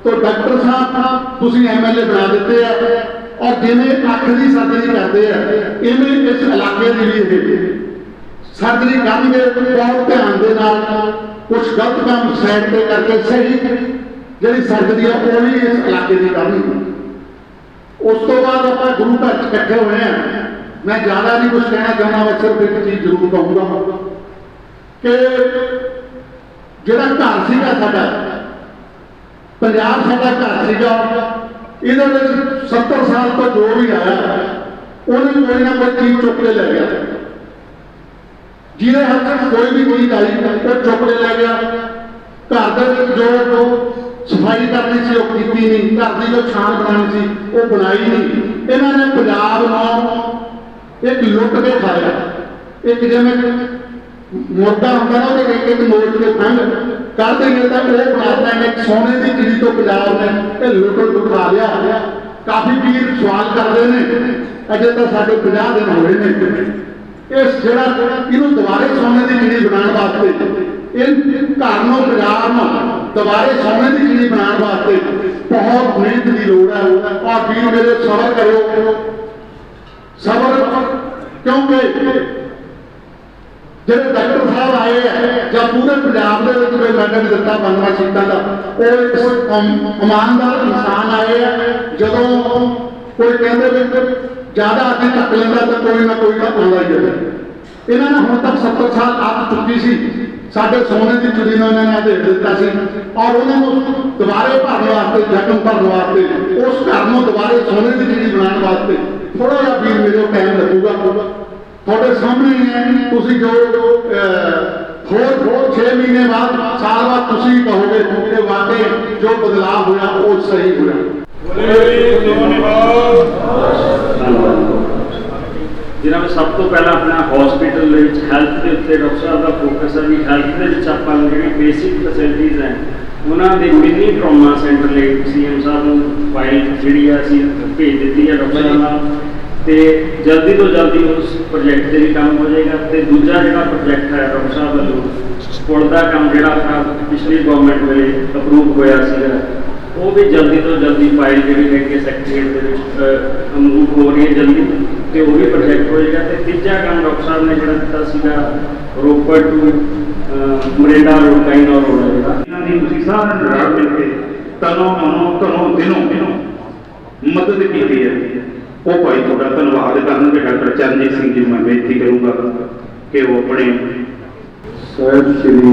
तो डॉक्टर साहब तुम MLA बना देते हैं और जिन्हें अख की सर्जरी करते हैं इन्हें इस इलाके की भी सर्जरी करेंगे बहुत ध्यान के नाल कुछ गलत काम साइड पे करके सही जी सर्जरी है वो भी इस इलाके की करनी। उस तो बाद आप गुरु घर इकट्ठे हुए हैं। मैं ज़्यादा नहीं कुछ कहना चाहना, मैं सिर्फ एक चीज़ जरूर कहूँगा कि जोड़ा घर सीगा साडा पंजाब साडा घर सीगा ये 70 साल तो जो भी आया उन्हें कोई ना कोई चीज चुक के ले गया। जिन्हें हाथ कोई भी चीज आई वो चुक के ले गया। घर जो सफाई करनी सी वो की नहीं, घर की जो छान बनानी सी वो बनाई नहीं। इन्होंने पंजाब को एक लुट के खाया। एक जिमें मुर्दा होंगे ना एक एक नोट के फंड कर देंगे तो वो बनाता है एक सोने की चिड़ी तो पंजाब ने लुट लुटा लिया। काफी वीर सवाल करते हैं अजे तो साढ़े 50 दिन हो रहे हैं इस जरा इन्हों दोबारे सोने की चिड़ी बनाने वास्ते इन घर में पंजाब में दोबारे सोने की चिड़ी बनाने वास्ते बहुत मेहनत की लोड़ है। और वीर मेरे सबर करो, सबर क्योंकि जो डॉक्टर साहब आए हैं जब पूरे पंजाब के मैडल दिता 15 सीटों का वो ईमानदार इंसान आए हैं। जो कोई कहते ज्यादा अगे तक लेंदा तो कोई ना कोई तो आंदा ही है। इन्होंने हम तक 70 साल आप चुकी सी साढ़े सोने की चुड़ी ने उन्होंने दे दिता सी और उन्होंने दोबारे भरने वास्ते जख्म भरने वास्ते उस घर में दोबारे सोने की चिड़ी बनाने वास्ते थोड़ा जहा वीर मेरे टाइम लगेगा। ਤੁਹਾਡੇ ਸਾਹਮਣੇ ਹੀ ਹੈ। ਤੁਸੀਂ ਜੋ ਹੋਰ 6 ਮਹੀਨੇ ਬਾਅਦ ਸਾਲ ਬਾਅਦ ਤੁਸੀਂ ਕਹੋਗੇ ਕਿ ਵਾਕਈ ਜੋ ਬਦਲਾਅ ਹੋਇਆ ਉਹ ਸਹੀ ਹੋਇਆ। ਜਿਨ੍ਹਾਂ ਵਿੱਚ ਸਭ ਤੋਂ ਪਹਿਲਾਂ ਆਪਣਾ ਹਸਪੀਟਲ ਦੇ ਵਿੱਚ ਹੈਲਥ ਦੇ ਉੱਤੇ ਡਾਕਟਰ ਸਾਹਿਬ ਦਾ ਫੋਕਸ ਹੈ ਵੀ ਹੈਲਥ ਦੇ ਵਿੱਚ ਆਪਾਂ ਨੂੰ ਜਿਹੜੀ ਬੇਸਿਕ ਫੈਸਿਲਿਟੀਜ਼ ਹੈ ਉਹਨਾਂ ਦੇ ਮਿਨੀ ਟਰਾਮਾ ਸੈਂਟਰ ਲਈ ਸੀਐਮ ਸਾਹਿਬ ਨੂੰ ਫਾਈਲ ਜਿਹੜੀ ਆ ਅਸੀਂ ਭੇਜ ਦਿੱਤੀ ਹੈ ਡਾਕਟਰ ਸਾਹਿਬ ਨਾਲ, ਤੇ ਜਲਦੀ ਤੋਂ ਜਲਦੀ ਉਸ ਪ੍ਰੋਜੈਕਟ ਤੇ ਵੀ ਕੰਮ ਹੋ ਜਾਏਗਾ। ਤੇ ਦੂਜਾ ਜਿਹੜਾ ਪ੍ਰੋਜੈਕਟ ਹੈ ਡਾਕਟਰ ਸਾਹਿਬ ਵੱਲੋਂ ਪੁਲ ਦਾ ਕੰਮ ਜਿਹੜਾ ਆਪਣਾ ਪਿਛਲੀ ਗਵਰਨਮੈਂਟ ਵੇਲੇ ਅਪਰੂਵ ਹੋਇਆ ਸੀਗਾ ਉਹ ਵੀ ਜਲਦੀ ਤੋਂ ਜਲਦੀ ਫਾਈਲ ਜਿਹੜੀ ਹੈ ਕਿ ਸੈਕਟਰੀਏਟ ਦੇ ਵਿੱਚ ਮੂਵ ਹੋ ਰਹੀ ਹੈ ਜਲਦੀ, ਤੇ ਉਹ ਵੀ ਪ੍ਰੋਜੈਕਟ ਹੋ ਜਾਏਗਾ। ਤੇ ਤੀਜਾ ਕੰਮ ਡਾਕਟਰ ਸਾਹਿਬ ਨੇ ਜਿਹੜਾ ਦਿੱਤਾ ਸੀਗਾ Ropar to ਮਰੇਡਾ road Kainaur road ਹੈ ਜਿਹੜਾ ਇਹਨਾਂ ਦੀ ਤੁਸੀਂ ਸਾਰੇ ਰਲ ਮਿਲ ਕੇ ਤਨੋਂ ਮਨੋਂ ਧਨੋਂ ਦਿਨੋਂ ਮਦਦ ਕੀਤੀ ਹੈ, ਉਹ ਭਾਈ ਤੁਹਾਡਾ ਧੰਨਵਾਦ ਕਰਨਗੇ। ਡਾਕਟਰ ਚਰਨਜੀਤ ਸਿੰਘ ਜੀ ਮੈਂ ਬੇਨਤੀ ਕਰੂੰਗਾ ਕਿ ਉਹ ਆਪਣੇ ਸਾਹਿਬ ਸ਼੍ਰੀ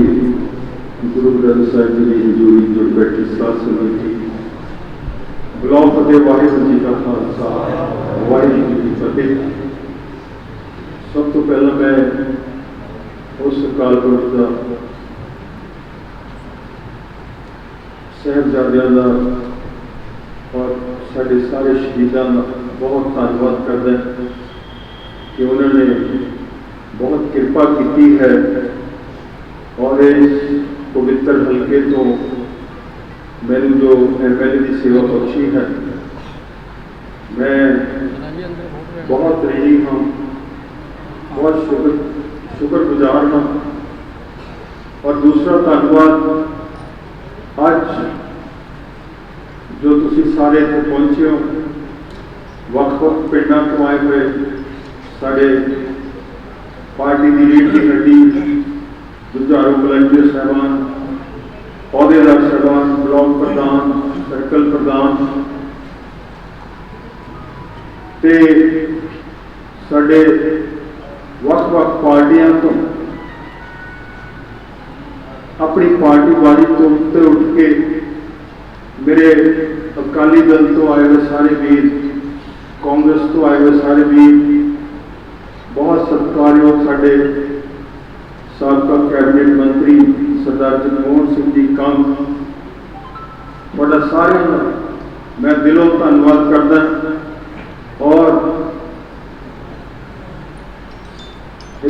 ਗੁਰੂ ਗ੍ਰੰਥ ਸਾਹਿਬ ਜੀ ਦੀ ਹਜ਼ੂਰੀ ਜੁੜ ਬੈਠੀ ਸਾਧ ਸੰਗਤ ਜੀ, ਬੁਲਾਓ ਫਤਿਹ। ਵਾਹਿਗੁਰੂ ਜੀ ਕਾ ਖਾਲਸਾ ਵਾਹਿਗੁਰੂ ਜੀ ਕੀ ਫਤਿਹ। ਸਭ ਤੋਂ ਪਹਿਲਾਂ ਮੈਂ ਉਸ ਅਕਾਲ ਪੁਰਖ ਦਾ ਸਾਹਿਬਜ਼ਾਦਿਆਂ ਦਾ ਔਰ ਸਾਡੇ ਸਾਰੇ ਸ਼ਹੀਦਾਂ ਦਾ ਬਹੁਤ ਧੰਨਵਾਦ ਕਰਦਾ ਕਿ ਉਹਨਾਂ ਨੇ ਬਹੁਤ ਕਿਰਪਾ ਕੀਤੀ ਹੈ और इस पवित्र हल्के तो मैंने जो MLA की सेवा बख्शी है मैं बहुत ऋणी हाँ, बहुत शुक्रगुजार हाँ। और दूसरा धन्यवाद आज जो तुसी सारे इत्थे पहुंचे हो, वक्-वक् पिंडां तो आए हुए साडे पार्टी की रीढ़ की हड्डी जुझारू वलंटियर साहबान, अहुदेदार साहबान, ब्लॉक प्रधान, सर्कल प्रधान ते साडे वक्-वक् पार्टियां तो अपनी पार्टी वाली तो उत्ते उठ के मेरे अकाली दल तो आए हुए सारे वीर, कांग्रेस तो आए हुए सारे वीर, बहुत सत्कारयोग साडे साबका कैबिनेट मंत्री सरदार जगमोहन सिंह जी कंग, बड़ा सारे मैं दिलों धन्यवाद करता। और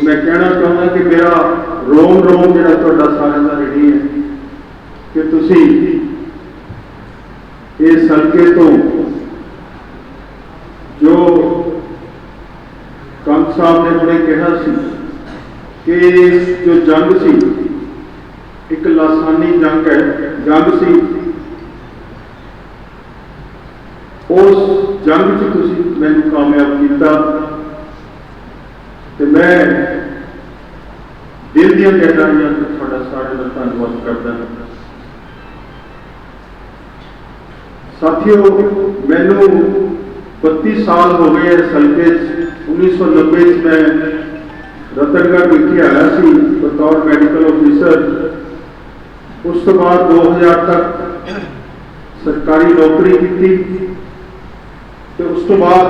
मैं कहना चाहूँगा कि मेरा रोम रोम जो सारे का रेडी है कि तुसी इस हल्के तो जो कंग साहब ने बड़े कहा कि जो जंग सी एक लासानी जंग है, जंग सी उस जंग च तुसी मैनूं कामयाब किया ते मैं दिल दी गहराइयां तो थोड़ा सारे का धन्यवाद करता। साथियों मैनूं 32 साल हो गए इस हल्के 1990 मैं रतनगढ़ विखे आया सी बतौर मैडिकल ऑफिसर। उस तो बाद 2000 तक सरकारी नौकरी की, तो उस तो बाद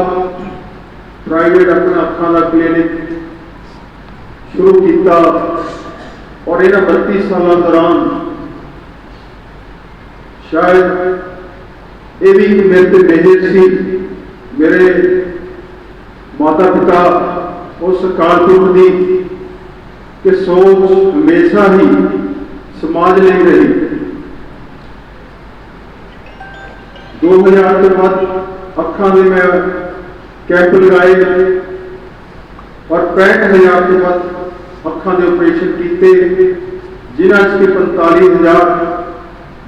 प्राइवेट अपना अखां का क्लिनिक शुरू किया। और इन्हां 32 सालों दौरान शायद ये भी मेरे ते मेहर सी, मेरे माता पिता उस अकाल पुरख की कि सोच हमेशा ही समाज नहीं रही। 2000 के बाद अखां दे मैं कैंप लगाए और 65,000 के बाद अखां दे ऑपरेशन किए, जिन्हां के 45,000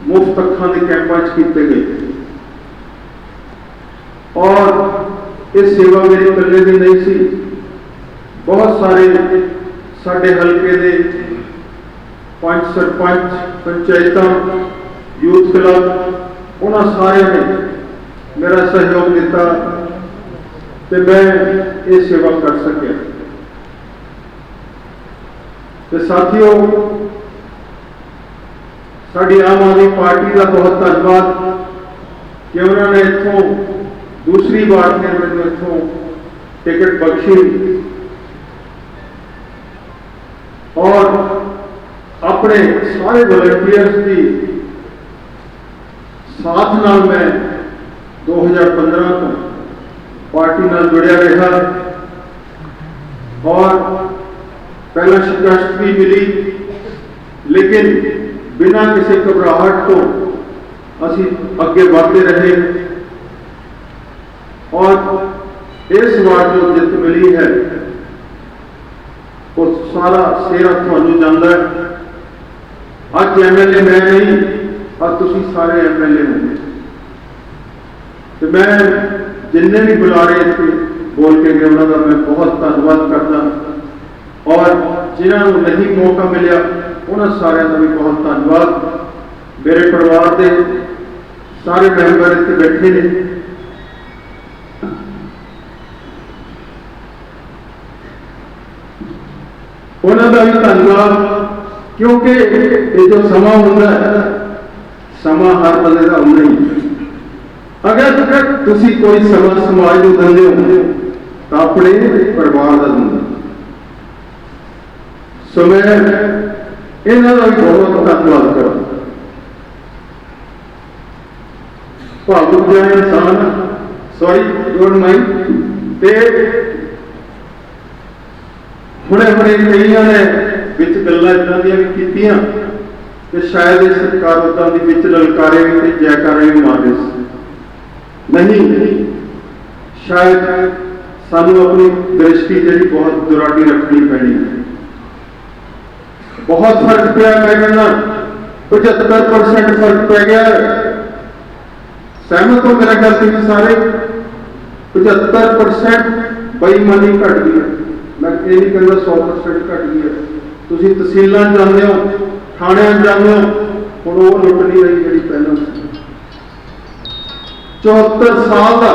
मुफ्त अखां दे कैंपां किए गए। और ये सेवा मेरी कल्ले की नहीं सी, बहुत सारे साडे हल्के दे पंच सरपंच, पंचायतां, यूथ क्लब, उन्होंने सारे ने मेरा सहयोग दिता तो मैं ये सेवा कर सकिया। तो साथियों साड़ी आम आदमी पार्टी का बहुत धन्यवाद कि उन्होंने इतों दूसरी बार फिर मैंने इतों टिकट बख्शी और अपने सारे वॉलंटियर्स की साथ नाल मैं 2015 को पार्टी नाल जुड़िया रहा और पहला शिकस्त भी मिली, लेकिन बिना किसी घबराहट तो असी अगे बढ़ते रहे और इस बार जो जित मिली है वो सारा सेरा थानू जाता है। अज MLA मैं नहीं, अब तुसी सारे MLA हो। तो मैं जिन्ने भी बुलारे इतने बोल के गए उन्होंने मैं बहुत धन्यवाद करता और जिन्होंने नहीं मौका मिला उन्होंने सारे का भी बहुत धन्यवाद। मेरे परिवार के सारे मैंबर इतने बैठे ने, उन्होंने भी धन्यवाद, क्योंकि ये जो समा होता है समा हर बंदे का होना ही। अगर तुसी कोई समा समाज को दिंदे हो तो अपने परिवार का दिंदे। सो मैं इन्हों का भी बहुत धन्यवाद करा। भावुक जिहा इंसान, सॉरी डोंट माइंड, हुणे कईयां ने विच गल्लां इदां दियां भी कीतियां कि शायद इस सरकार उदां दी विच ललकारे भी ते जयकारे भी मारदे सी। नहीं, शायद सानू अपनी दृष्टि जी बहुत दुराडी रखनी पैनी है। बहुत फर्क पिया, मैं कहना 75% फर्क पै गया। सहमत हो मेरा गल तुसीं सारे? 75% बेईमानी घट गई है। मैं ये नहीं कहता 100% घट गई है। तुसीं तहसीलां जांदे हो, थाणियां जांदे हो, हुण वो लुट नहीं रही जिहड़ी पहलां सी। 74 साल का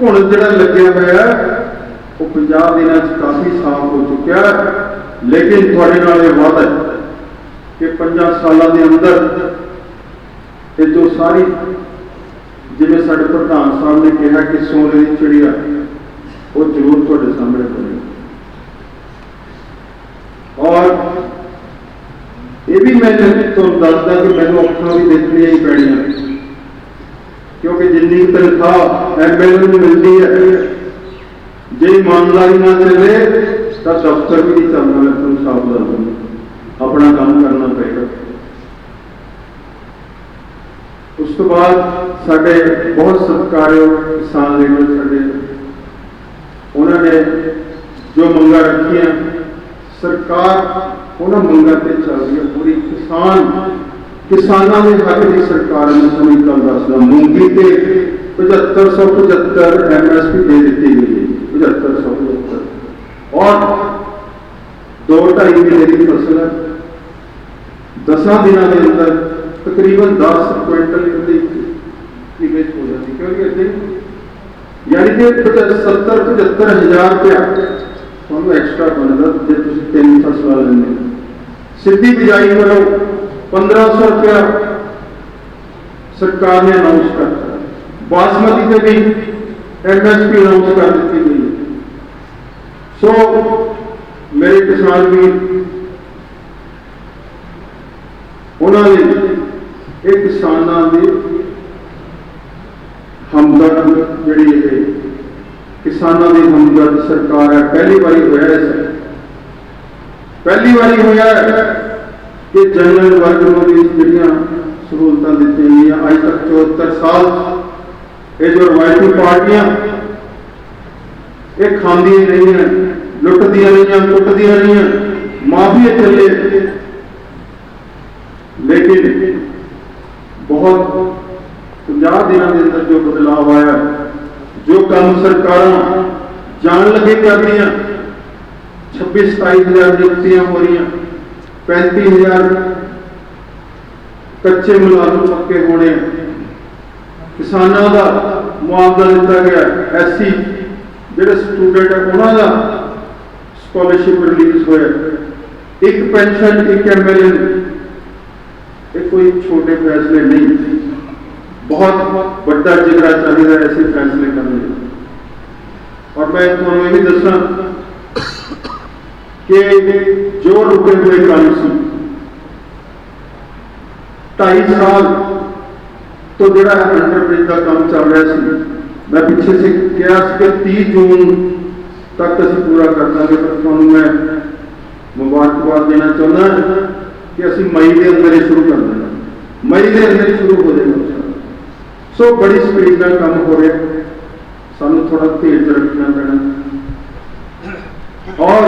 घुण जिहड़ा लग्या होया वो 50 दिनों काफ़ी साफ हो चुका है। लेकिन थोड़े नाल ये वादा है कि 5 सालों के अंदर ये जो सारी जिवें साडे प्रधान साहब ने कहा कि सोने की चिड़िया वो जरूर तुहाडे सामने बनेगी। और ये भी मैं तुहानूं दसदा कि मैनूं अखां भी देखणियां ही पैणियां, क्योंकि जिन्नी तनख्वाह MLA को मिलती है जे ईमानदारी ना चले तो दफ्तर भी नहीं चलना। मैं तुम साफ बता दूंगा, अपना काम करना पड़ेगा। उस तो बाद साडे बहुत सत्कारयोग किसान लीडर साडे, उन्होंने जो मंगा रखी सरकार उन्होंने मंगा पे चल रही है पूरी। किसानों के हक की सरकार ने सभी कल दसदा मूंगी के 7575 MSP दे दी गई है। 7575 और 2-2.5 महीने की फसल है। 10 दिनों के अंदर तकरीबन 10 क्विंटल लीकेज हो जाती। क्योंकि यानी कि 70-75 हज़ार रुपया थोड़ा एक्स्ट्रा बनता जो तुम 3 फसल लेंगे। सीधी बिजाई करो 1500 रुपया सरकार ने अनाउंस करता। बासमती से भी MSP अनाउंस कर दी गई है। सो मेरे किसान भी उन्होंने एक किसानों की हमदर्द जी किसानों की हमदर्द सरकार है। पहली बारी होया पहली बारी होया कि जनरल वर्ग को भी जड़ियाँ सहूलतां दी गई। अज तक 74 साल ये जो रवायती पार्टियां ये खांदियां रही हैं, लुटदियां रही, कुटदियां रही, माफिया चले। लेकिन बहुत 50 दिनों के अंदर जो बदलाव आया, जो काम सरकार जान लगे कर दियां, 26-27 हज़ार नियुक्तियां हो रही, 35 हज़ार कच्चे मुलाजम पक्के होने, किसानों का मुआवजा दिता गया, SC जो स्टूडेंट है उन्होंने स्कॉलरशिप रिलीज होया, एक पेंशन, एक MLA। ये कोई छोटे फैसले नहीं, बहुत बड़ा जिगरा चाहिए ऐसे फैसले करने। और मैं तुम्हें ये भी दसा कि जो रुके हुए काम सी 2.5 साल तो जोड़ा अंडरब्रिज का काम चल रहा सी, मैं पिछे से कहा कि 30 जून तक असीं पूरा कर देंगे, पर तुहानूं मैं मुबारकबाद देना चाहता कि असीं मई के अंदर ही शुरू कर देना, मई के अंदर ही शुरू हो जाएगा। सो बड़ी स्पीड में काम हो रहा, सानूं थोड़ा धीरज रखना पैना। और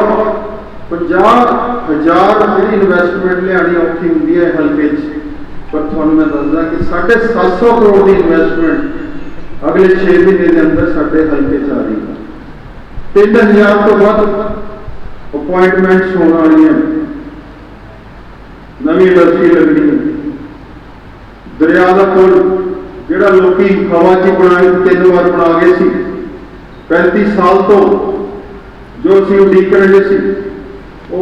50,000 जी इन्वेस्टमेंट लियानी औखी होंगी है हल्के पर थोड़ा मैं दसदा कि 750 करोड़ की इन्वेस्टमेंट अगले 6 महीने के अंदर साढ़े हल्के च आ रही है। 3000 तो वध अपॉइंटमेंट्स होने वाली हैं, नवी इंडस्ट्री लगनी है। दरिया का पुल जोड़ा लोग हवा च बनाए 3 बार बना गए सी, 35 साल तो जो असीं उड़ीक रहे सी, वो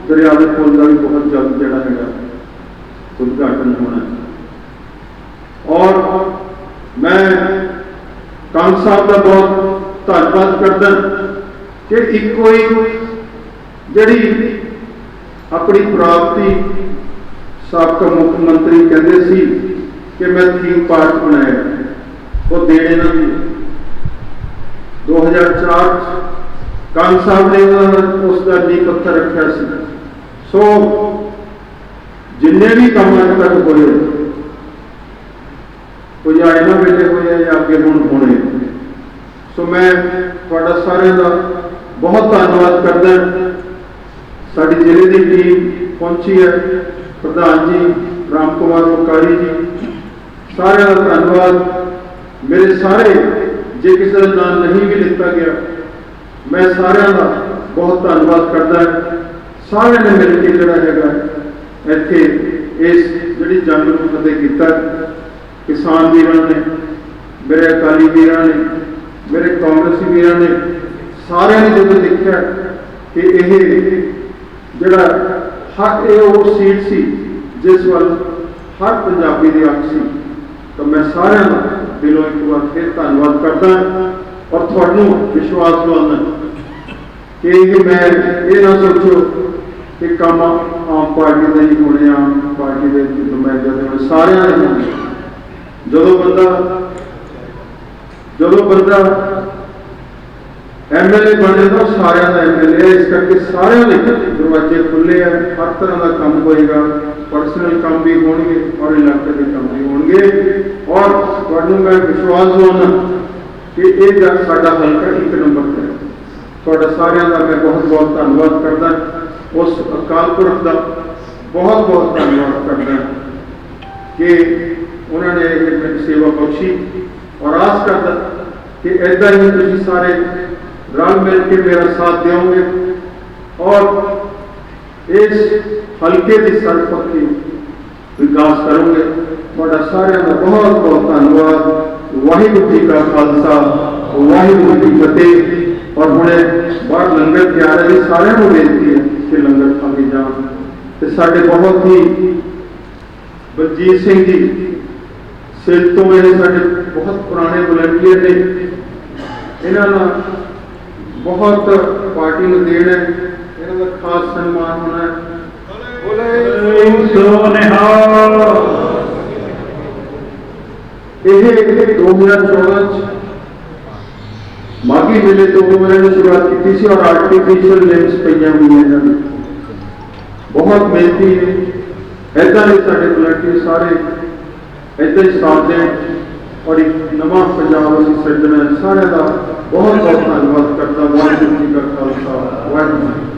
दरिया के पुल का भी बहुत जल्द जोड़ा है उद्घाटन होना है। और मैं कांग साहब का बहुत धन्यवाद करदा कि एक कोई जिहड़ी अपनी प्राप्ति साबका मुख्यमंत्री कहते सी कि मैं थीम पार्क बनाया, वो देने ना दी। 2004 कांग साहब ने उसका नींह पत्थर रखा सी। सो जिन्ने भी काम अज तक होए, कोई आए ना वेले होए या अगे हुण होने, सो मैं तुहाडा सारिआं दा बहुत धन्नवाद करदा। साडी जिले की टीम पहुंची है, प्रधान जी राम कुमार मुकारी जी, सारे का धन्यवाद। मेरे सारे जे किसी का नाम नहीं भी लिखा गया, मैं सारे का बहुत धन्यवाद करता। सारे ने मिल के जोड़ा है इत्थे इस जी जंग को फतेह किया। किसान वीरां ने, मेरे अकाली वीरां ने, मेरे कांग्रेसी वीरां ने, सारे ने जो देखा कि यह जोड़ा हक वो सीट सी जिस वाल हर पंजाबी की अख सी, तो मैं सारे दिलों एक बार फिर धन्यवाद करता और थोड़ा विश्वास दिलाना कि मैं ये ना सोचो कि काम आम पार्टी का ही होने, आम पार्टी के नुमाइंदे होने, सारे होने। जो बंदा MLA बने तो सारे का MLA, इस करके सारे दरवाजे खुले हैं, हर तरह का काम होएगा, पर्सनल काम भी होंगे और इलाके के काम भी होंगे। और तुहानूं मैं विश्वास दिलाना कि यह साडा हल्का 1 नंबर है। तुहाडा सारिआं दा मैं बहुत बहुत धन्नवाद करदा, उस अकाल पुरख का बहुत बहुत धन्नवाद करदा कि उन्होंने मेरी सेवा बख्शी, और आस करदा कि ऐदा ही तुसीं सारे रल मिल के मेरा साथ देओगे और इस हल्के की सर्वपक्षी विकास करोगे। तुहाडा सारिआं दा बहुत बहुत धन्नवाद। वाहिगुरू जी का खालसा, वाहिगुरू जी की फतेह। और हुणे बाहर लंगर तैयार है, सारिआं नूं बेनती है कि लंगर खा के जाण। ते साडे बहुत ही बलजीत सिंह जी सिल तो ये साडे बहुत पुराने वलंटियर ने, इन्हां बहुत पार्टी में देन है, इन्हां दा खास सम्मान होना है। यह 2014 माघी मेले तो मैंने शुरुआत की थी और आर्टिफिशियल लिम्स पईयां हुई हैं, बहुत मेहनती है। ऐसा नहीं साडे वलंटियर सारे ऐसा ही साथ दें और एक नवा पंजाब असीं सिरजना। सारे का बहुत बहुत धन्यवाद करता। वाहिगुरू जी का खालसा, वाहिगुरू।